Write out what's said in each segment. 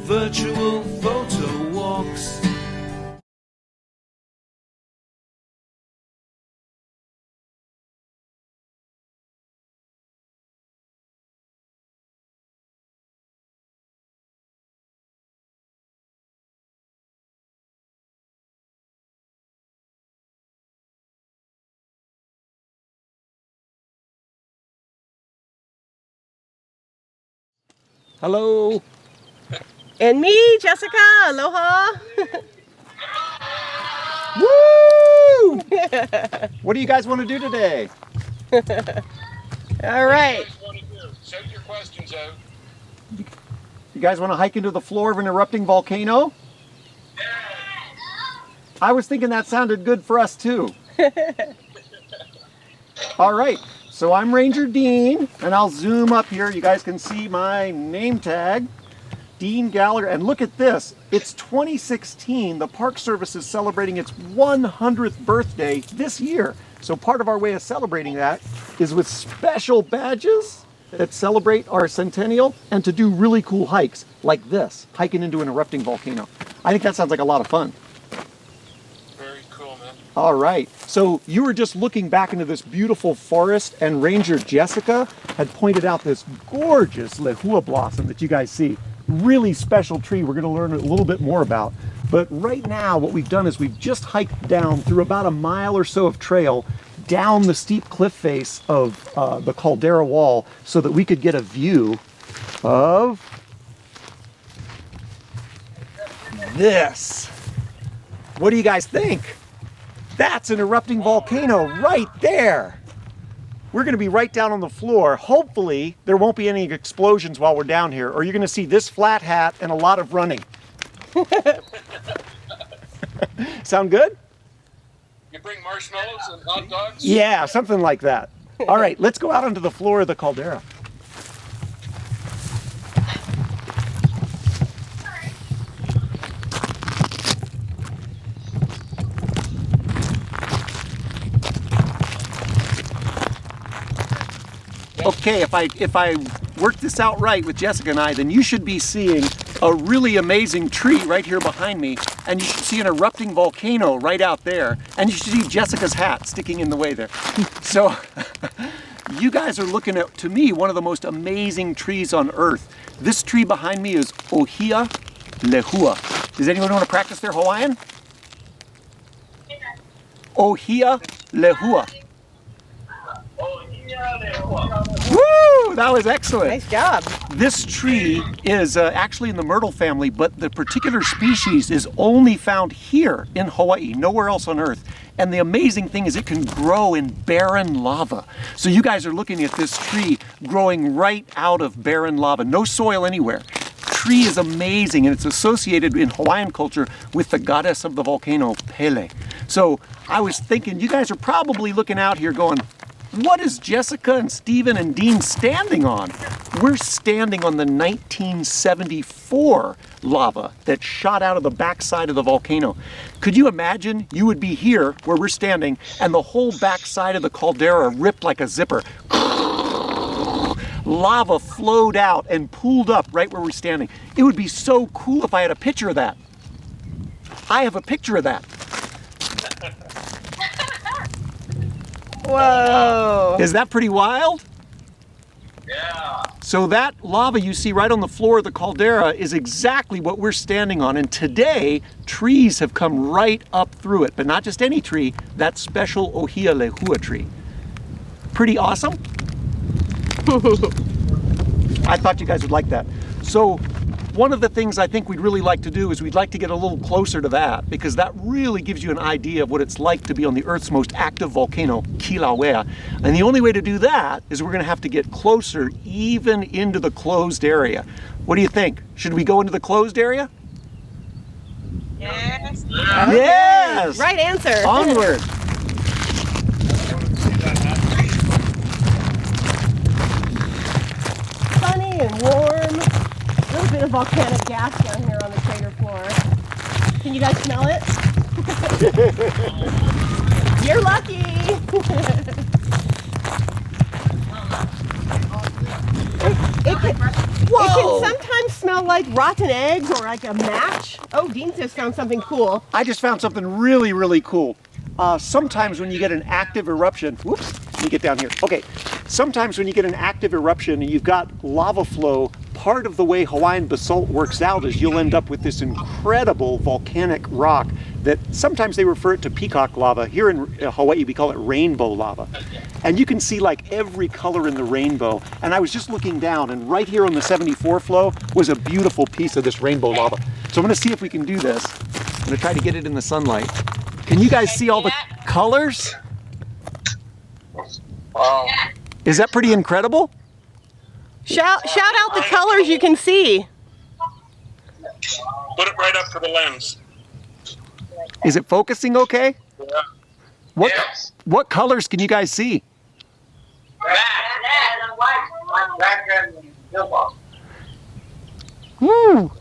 Virtual Photo Walks. Hello. And me, Jessica. Aloha. Woo! What do you guys want to do today? All right. Send your questions out. You guys want to hike into the floor of an erupting volcano? I was thinking that sounded good for us too. All right, so I'm Ranger Dean, and I'll zoom up here. You guys can see my name tag, Dean Gallagher, and look at this. It's 2016. The Park Service is celebrating its 100th birthday this year. So part of our way of celebrating that is with special badges that celebrate our centennial and to do really cool hikes like this, hiking into an erupting volcano. I think that sounds like a lot of fun. Very cool, man. All right, so you were just looking back into this beautiful forest, and Ranger Jessica had pointed out this gorgeous lehua blossom that you guys see. Really special tree we're going to learn a little bit more about. But right now what we've done is we've just hiked down through about a mile or so of trail down the steep cliff face of the caldera wall so that we could get a view of this. What do you guys think? That's an erupting volcano right there. We're going to be right down on the floor. Hopefully there won't be any explosions while we're down here, or you're going to see this flat hat and a lot of running. Sound good? You bring marshmallows and hot dogs? Yeah, something like that. All right, let's go out onto the floor of the caldera. Okay, if I work this out right with Jessica and I, then you should be seeing a really amazing tree right here behind me, and you should see an erupting volcano right out there, and you should see Jessica's hat sticking in the way there. So you guys are looking at, to me, one of the most amazing trees on earth. This tree behind me is Ohia lehua. Does anyone want to practice their Hawaiian? Ohia lehua. Woo! That was excellent. Nice job. This tree is actually in the myrtle family, but the particular species is only found here in Hawaii, nowhere else on Earth. And the amazing thing is it can grow in barren lava. So you guys are looking at this tree growing right out of barren lava, no soil anywhere. Tree is amazing, and it's associated in Hawaiian culture with the goddess of the volcano, Pele. So I was thinking, you guys are probably looking out here going, what is Jessica and Stephen and Dean standing on? We're standing on the 1974 lava that shot out of the backside of the volcano. Could you imagine you would be here where we're standing and the whole backside of the caldera ripped like a zipper? Lava flowed out and pooled up right where we're standing. It would be so cool if I had a picture of that. I have a picture of that. Whoa. Is that pretty wild? Yeah. So that lava you see right on the floor of the caldera is exactly what we're standing on. And today, trees have come right up through it, but not just any tree, that special Ohia lehua tree. Pretty awesome? I thought you guys would like that. So one of the things I think we'd really like to do is we'd like to get a little closer to that, because that really gives you an idea of what it's like to be on the Earth's most active volcano, Kilauea. And the only way to do that is we're going to have to get closer, even into the closed area. What do you think? Should we go into the closed area? Yes. Yes! Right answer. Onward! Sunny and warm. A little bit of volcanic gas down here on the crater floor. Can you guys smell it? You're lucky. Whoa! It can sometimes smell like rotten eggs or like a match. Oh, Dean just found something cool. I just found something really, really cool. Sometimes when you get an active eruption, whoops, let me get down here. Okay, sometimes when you get an active eruption and you've got lava flow, part of the way Hawaiian basalt works out is you'll end up with this incredible volcanic rock that sometimes they refer it to peacock lava. Here in Hawaii, we call it rainbow lava. And you can see like every color in the rainbow. And I was just looking down, and right here on the 74 flow was a beautiful piece of this rainbow lava. So I'm gonna see if we can do this. I'm gonna try to get it in the sunlight. Can you guys see all the colors? Wow. Is that pretty incredible? Shout out the colors you can see. Put it right up to the lens. Is it focusing okay? Yeah. What, Yes. what colors can you guys see? Woo!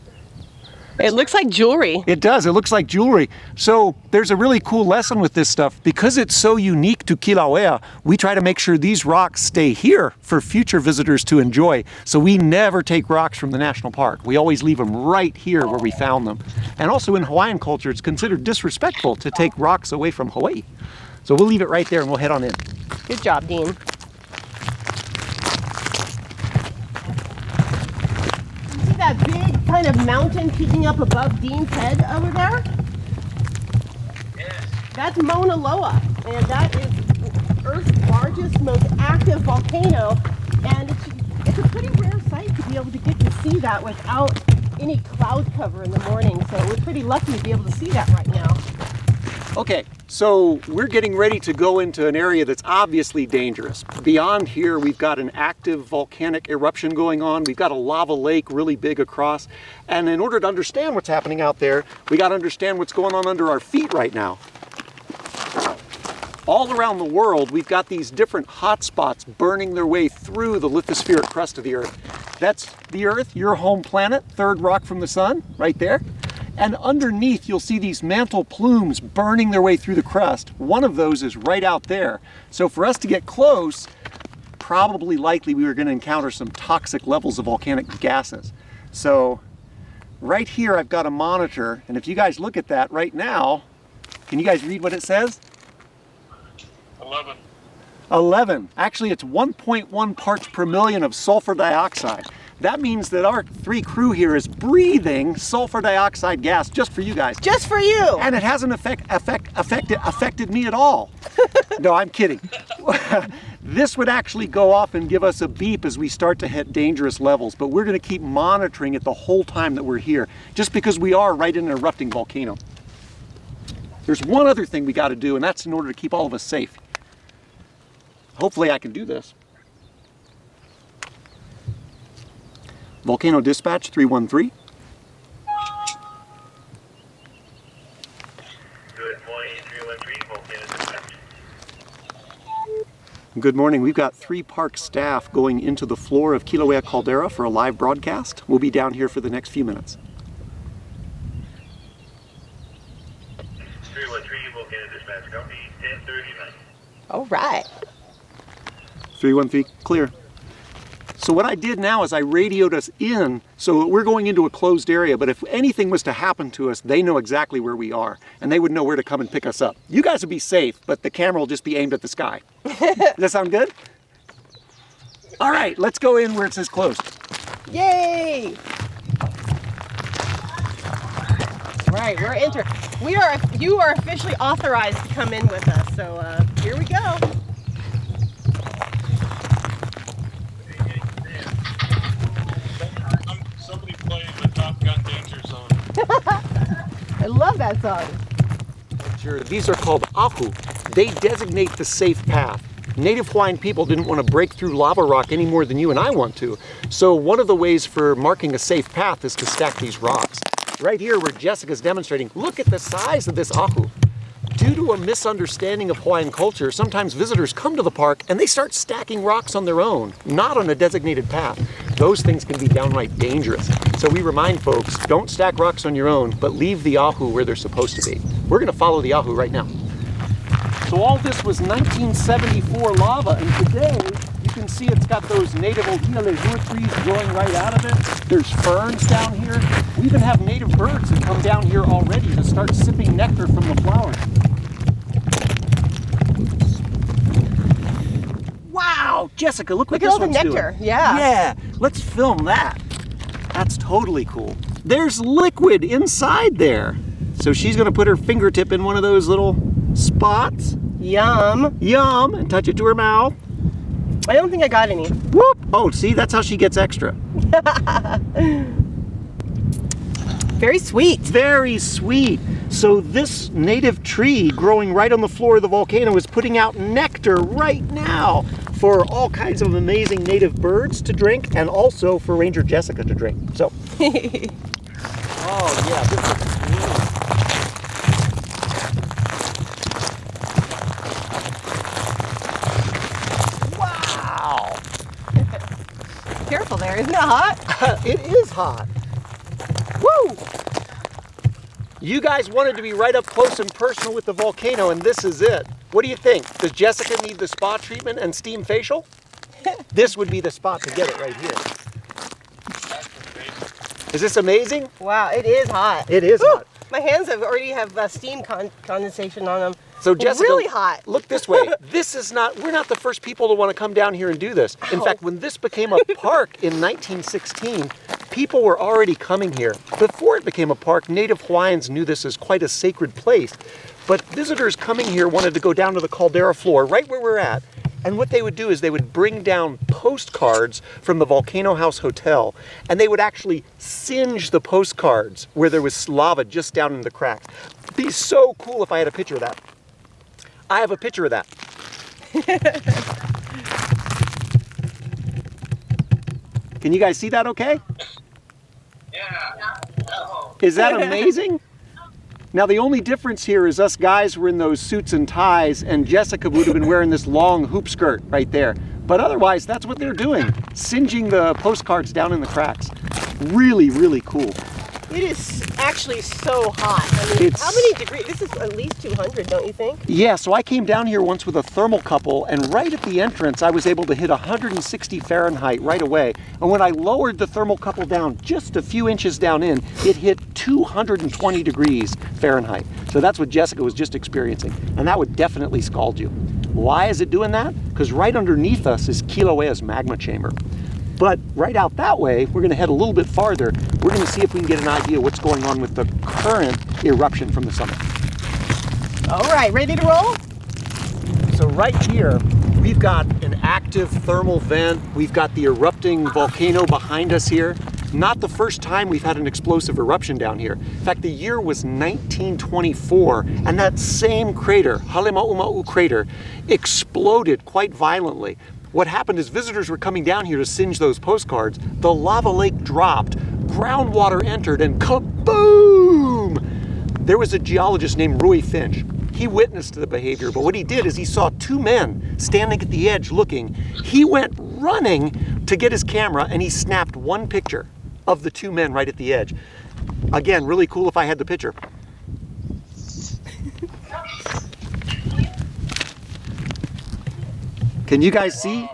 It looks like jewelry. It does, it looks like jewelry. So there's a really cool lesson with this stuff. Because it's so unique to Kilauea, we try to make sure these rocks stay here for future visitors to enjoy. So we never take rocks from the national park. We always leave them right here where we found them. And also in Hawaiian culture, it's considered disrespectful to take rocks away from Hawaii. So we'll leave it right there and we'll head on in. Good job, Dean. See that big kind of mountain peeking up above Dean's head over there? Yes. That's Mauna Loa, and that is Earth's largest, most active volcano. And it's a pretty rare sight to be able to get to see that without any cloud cover in the morning. So we're pretty lucky to be able to see that right now. Okay, so we're getting ready to go into an area that's obviously dangerous. Beyond here, we've got an active volcanic eruption going on. We've got a lava lake really big across. And in order to understand what's happening out there, we got to understand what's going on under our feet right now. All around the world, we've got these different hotspots burning their way through the lithospheric crust of the Earth. That's the Earth, your home planet, third rock from the sun, right there. And underneath, you'll see these mantle plumes burning their way through the crust. One of those is right out there. So for us to get close, probably likely we were going to encounter some toxic levels of volcanic gases. So right here, I've got a monitor. And if you guys look at that right now, can you guys read what it says? 11. 11. Actually, it's 1.1 parts per million of sulfur dioxide. That means that our three crew here is breathing sulfur dioxide gas just for you guys. Just for you. And it hasn't affected me at all. No, I'm kidding. This would actually go off and give us a beep as we start to hit dangerous levels, but we're going to keep monitoring it the whole time that we're here, just because we are right in an erupting volcano. There's one other thing we got to do, and that's in order to keep all of us safe. Hopefully I can do this. Volcano Dispatch 313. Good morning, 313, Volcano Dispatch. Good morning. We've got 3 park staff going into the floor of Kilauea Caldera for a live broadcast. We'll be down here for the next few minutes. 313, Volcano Dispatch, copy 1039. All right. 313, clear. So what I did now is I radioed us in, so we're going into a closed area, but if anything was to happen to us, they know exactly where we are, and they would know where to come and pick us up. You guys would be safe, but the camera will just be aimed at the sky. Does that sound good? All right, let's go in where it says closed. Yay! Right, we're entering. You are officially authorized to come in with us, so here we go. Somebody playing the Top Gun Danger Zone. I love that song. Sure. These are called ahu. They designate the safe path. Native Hawaiian people didn't want to break through lava rock any more than you and I want to. So one of the ways for marking a safe path is to stack these rocks. Right here where Jessica's demonstrating, look at the size of this ahu. Due to a misunderstanding of Hawaiian culture, sometimes visitors come to the park and they start stacking rocks on their own, not on a designated path. Those things can be downright dangerous. So we remind folks, don't stack rocks on your own, but leave the ahu where they're supposed to be. We're gonna follow the ahu right now. So all this was 1974 lava, and today you can see it's got those native Otia lejua trees growing right out of it. There's ferns down here. We even have native birds that come down here already to start sipping nectar from the flowers. Wow, Jessica, look what Look at this all the one's nectar. doing. Yeah. Yeah, let's film that. That's totally cool. There's liquid inside there. So she's gonna put her fingertip in one of those little spots. Yum. Yum, and touch it to her mouth. I don't think I got any. Whoop! Oh, see, that's how she gets extra. Very sweet. Very sweet. So this native tree growing right on the floor of the volcano is putting out nectar right now for all kinds of amazing native birds to drink and also for Ranger Jessica to drink. So, oh yeah, this is great. Wow! Careful there, isn't it hot? It is hot. Woo! You guys wanted to be right up close and personal with the volcano, and this is it. What do you think? Does Jessica need the spa treatment and steam facial? This would be the spot to get it right here. Is this amazing? Wow, it is hot. It is hot. My hands already have steam condensation on them. So Jessica, really hot. Look this way. We're not the first people to want to come down here and do this. In fact, when this became a park in 1916, people were already coming here. Before it became a park, native Hawaiians knew this as quite a sacred place. But visitors coming here wanted to go down to the caldera floor, right where we're at. And what they would do is they would bring down postcards from the Volcano House Hotel, and they would actually singe the postcards where there was lava just down in the cracks. It'd be so cool if I had a picture of that. I have a picture of that. Can you guys see that okay? Yeah. Is that amazing? Now the only difference here is us guys were in those suits and ties, and Jessica would have been wearing this long hoop skirt right there. But otherwise, that's what they're doing, singeing the postcards down in the cracks. Really, really cool. It is actually so hot. I mean, how many degrees? This is at least 200, don't you think? Yeah, so I came down here once with a thermocouple, and right at the entrance, I was able to hit 160 Fahrenheit right away. And when I lowered the thermocouple down just a few inches down in, it hit 220 degrees Fahrenheit. So that's what Jessica was just experiencing, and that would definitely scald you. Why is it doing that? Because right underneath us is Kilauea's magma chamber. But right out that way, we're going to head a little bit farther. We're going to see if we can get an idea what's going on with the current eruption from the summit. All right, ready to roll? So right here, we've got an active thermal vent. We've got the erupting volcano behind us here. Not the first time we've had an explosive eruption down here. In fact, the year was 1924, and that same crater, Halemaumau crater, exploded quite violently. What happened is visitors were coming down here to singe those postcards. The lava lake dropped, groundwater entered, and kaboom! There was a geologist named Rui Finch. He witnessed the behavior, but what he did is he saw two men standing at the edge looking. He went running to get his camera, and he snapped one picture of the two men right at the edge. Again, really cool if I had the picture. Can you guys see?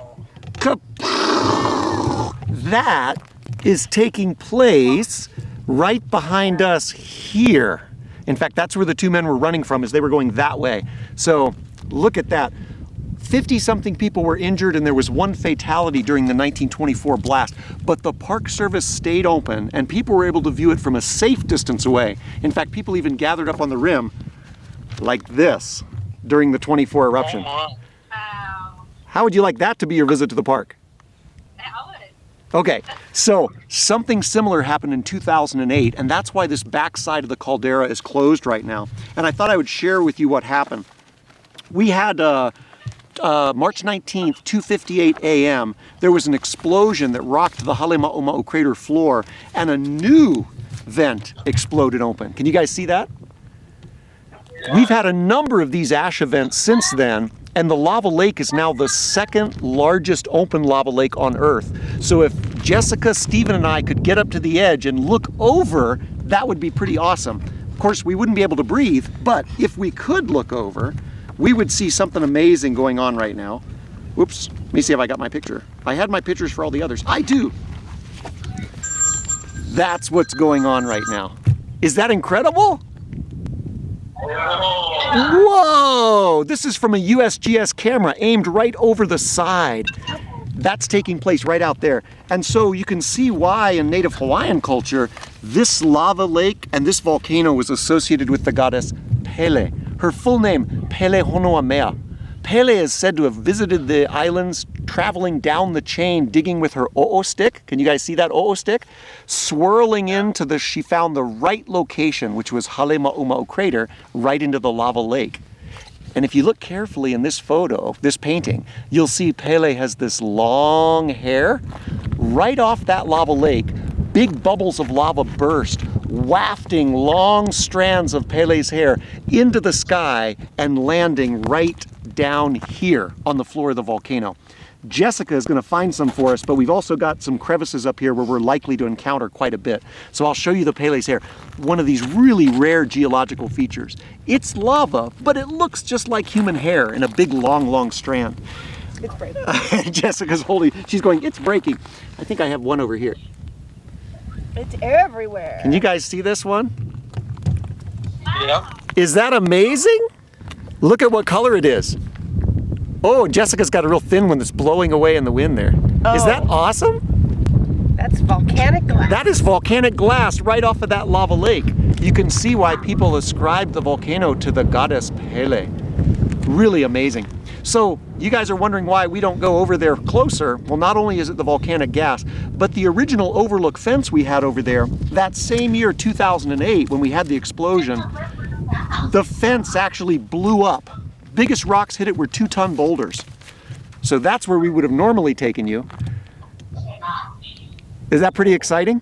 That is taking place right behind us here. In fact, that's where the two men were running from, as they were going that way. So look at that. 50-something people were injured, and there was one fatality during the 1924 blast. But the Park Service stayed open, and people were able to view it from a safe distance away. In fact, people even gathered up on the rim like this during the 24 eruption. Oh, How would you like that to be your visit to the park? I would. Okay, so something similar happened in 2008, and that's why this backside of the caldera is closed right now. And I thought I would share with you what happened. We had March 19th, 2:58 a.m., there was an explosion that rocked the Halemaumau crater floor, and a new vent exploded open. Can you guys see that? We've had a number of these ash events since then, and the lava lake is now the second largest open lava lake on Earth. So if Jessica, Stephen, and I could get up to the edge and look over, that would be pretty awesome. Of course, we wouldn't be able to breathe, but if we could look over, we would see something amazing going on right now. Whoops, let me see if I got my picture. I had my pictures for all the others. I do. That's what's going on right now. Is that incredible? Whoa! This is from a USGS camera aimed right over the side. That's taking place right out there. And so you can see why in native Hawaiian culture, this lava lake and this volcano was associated with the goddess Pele. Her full name, Pele Honoamea. Pele is said to have visited the islands, traveling down the chain, digging with her o'o stick. Can you guys see that o'o stick? Swirling into the, she found the right location, which was Halema'uma'u crater, right into the lava lake. And if you look carefully in this photo, this painting, you'll see Pele has this long hair. Right off that lava lake, big bubbles of lava burst, wafting long strands of Pele's hair into the sky and landing right down here on the floor of the volcano. Jessica is going to find some for us, but we've also got some crevices up here where we're likely to encounter quite a bit. So I'll show you the Pele's hair, one of these really rare geological features. It's lava, but it looks just like human hair in a big, long, long strand. It's breaking. Jessica's holding, she's going, it's breaking. I think I have one over here. It's everywhere. Can you guys see this one? Yeah. Is that amazing? Look at what color it is. Oh, Jessica's got a real thin one that's blowing away in the wind there. Oh. Is that awesome? That's volcanic glass. That is volcanic glass right off of that lava lake. You can see why people ascribe the volcano to the goddess Pele. Really amazing. So you guys are wondering why we don't go over there closer. Well, not only is it the volcanic gas, but the original overlook fence we had over there, that same year, 2008, when we had the explosion, the fence actually blew up. Biggest rocks hit it were 2-ton boulders. So that's where we would have normally taken you. Is that pretty exciting?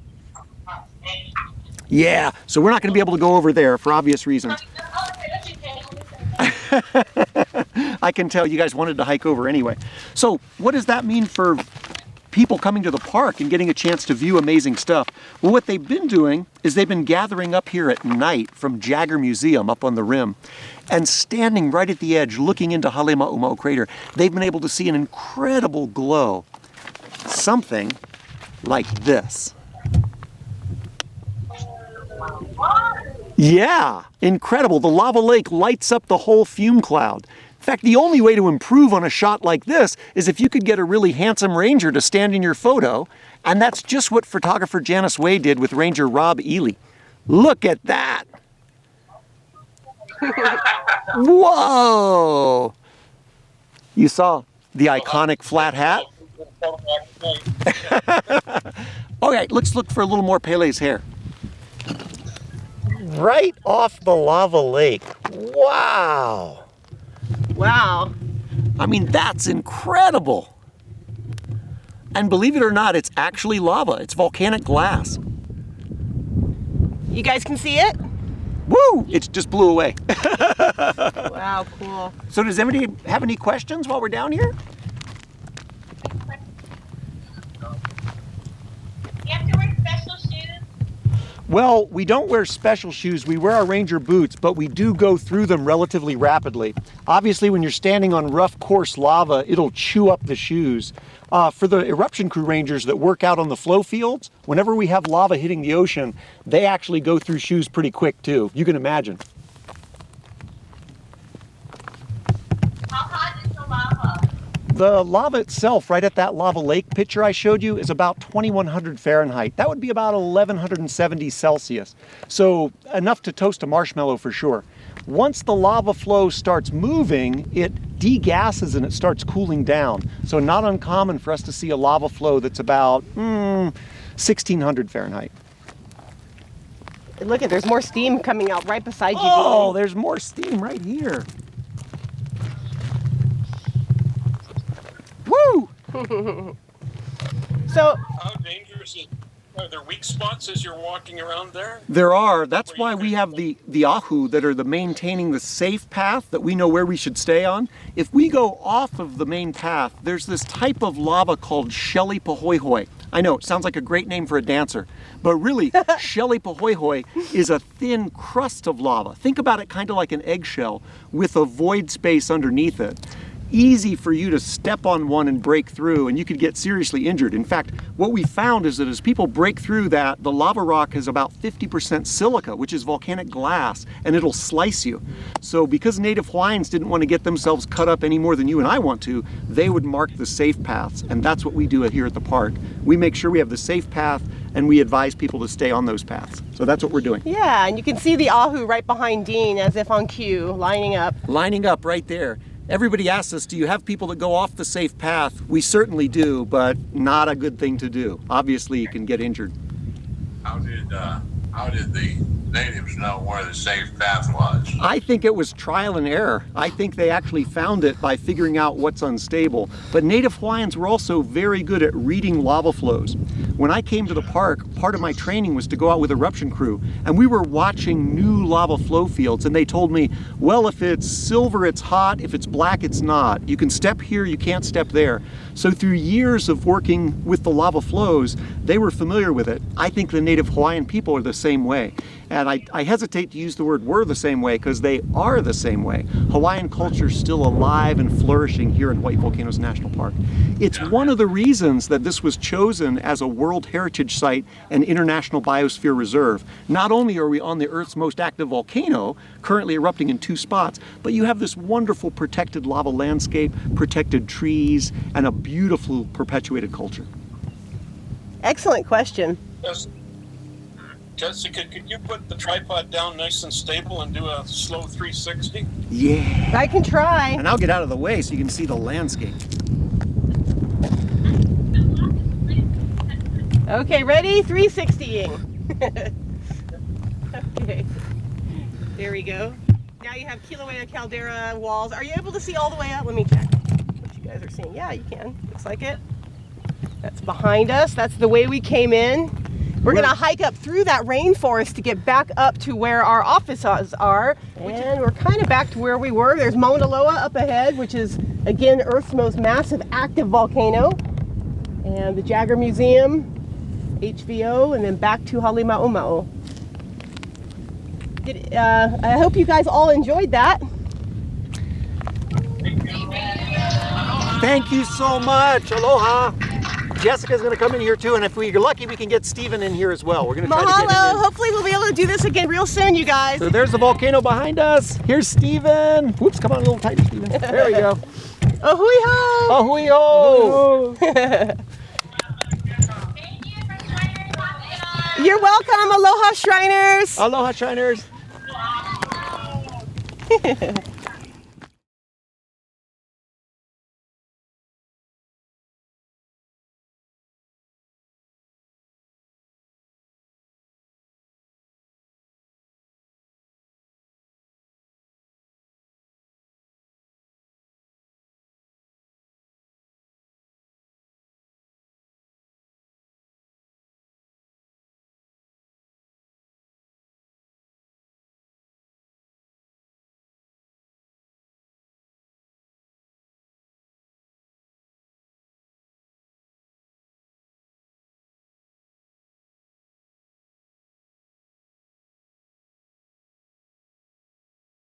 Yeah, so we're not going to be able to go over there for obvious reasons. I can tell you guys wanted to hike over anyway. So what does that mean for people coming to the park and getting a chance to view amazing stuff? Well, what they've been doing is they've been gathering up here at night from Jagger Museum up on the rim and standing right at the edge looking into Halema'uma'u crater. They've been able to see an incredible glow. Something like this. Yeah, incredible. The lava lake lights up the whole fume cloud. In fact, the only way to improve on a shot like this is if you could get a really handsome ranger to stand in your photo, and that's just what photographer Janice Way did with Ranger Rob Ely. Look at that. Whoa! You saw the iconic flat hat? Okay, let's look for a little more Pele's hair. Right off the lava lake. Wow. Wow. I mean, that's incredible. And believe it or not, it's actually lava. It's volcanic glass. You guys can see it? Woo! It just blew away. Wow, cool. So does anybody have any questions while we're down here? You have to wear special shoes? Well, we don't wear special shoes. We wear our ranger boots, but we do go through them relatively rapidly. Obviously, when you're standing on rough, coarse lava, it'll chew up the shoes. For the eruption crew rangers that work out on the flow fields, whenever we have lava hitting the ocean, they actually go through shoes pretty quick too. You can imagine. How hot is the lava? The lava itself, right at that lava lake picture I showed you, is about 2100 Fahrenheit. That would be about 1170 Celsius. So enough to toast a marshmallow for sure. Once the lava flow starts moving, it degasses and it starts cooling down. So not uncommon for us to see a lava flow that's about 1600 Fahrenheit. Look at, there's more steam coming out right beside you. Oh, Dean. there's more steam right here. Woo! So, How dangerous are there weak spots as you're walking around there? There are. That's why we have the ahu that are the maintaining the safe path that we know where we should stay on. If we go off of the main path, there's this type of lava called Shelly Pahoihoi. I know, it sounds like a great name for a dancer, but really, Shelly Pahoihoi is a thin crust of lava. Think about it kind of like an eggshell with a void space underneath it. easy for you to step on one and break through, and you could get seriously injured. In fact, what we found is that as people break through that, the lava rock has about 50% silica, which is volcanic glass, and it'll slice you. So because native Hawaiians didn't want to get themselves cut up any more than you and I want to, they would mark the safe paths, and that's what we do here at the park. We make sure we have the safe path, and we advise people to stay on those paths. So that's what we're doing. Yeah, and you can see the ahu right behind Dean as if on cue, lining up. Lining up right there. Everybody asks us, do you have people that go off the safe path? We certainly do, but not a good thing to do. Obviously, you can get injured. How did the natives know where the safe path was? I think it was trial and error. I think they actually found it by figuring out what's unstable. But native Hawaiians were also very good at reading lava flows. When I came to the park, part of my training was to go out with eruption crew, and we were watching new lava flow fields, and they told me, well, if it's silver, it's hot. If it's black, it's not. You can step here, you can't step there. So through years of working with the lava flows, they were familiar with it. I think the native Hawaiian people are the same way. And I hesitate to use the word "we're the same way" because they are the same way. Hawaiian culture is still alive and flourishing here in White Volcanoes National Park. It's one of the reasons that this was chosen as a World Heritage Site and International Biosphere Reserve. Not only are we on the Earth's most active volcano, currently erupting in 2 spots, but you have this wonderful protected lava landscape, protected trees, and a beautiful perpetuated culture. Excellent question. Yes. Jessica, could you put the tripod down nice and stable and do a slow 360? Yeah. I can try. And I'll get out of the way so you can see the landscape. Okay, ready? 360ing. Okay. There we go. Now you have Kilauea caldera walls. Are you able to see all the way up? Let me check what you guys are seeing. Yeah, you can. Looks like it. That's behind us. That's the way we came in. We're going to hike up through that rainforest to get back up to where our offices are. And we're kind of back to where we were. There's Mauna Loa up ahead, which is, again, Earth's most massive active volcano. And the Jagger Museum, HVO, and then back to Halima'oma'o. I hope you guys all enjoyed that. Thank you so much. Aloha. Jessica's going to come in here too, and if we're lucky, we can get Stephen in here as well. We're going to try to get him Mahalo. in. Hopefully we'll be able to do this again real soon, you guys. So there's the volcano behind us. Here's Stephen. Whoops, come on a little tighter, Stephen. There we go. Ahui ho! Ahui ho! You're welcome. Aloha, Shriners. Aloha, Shriners.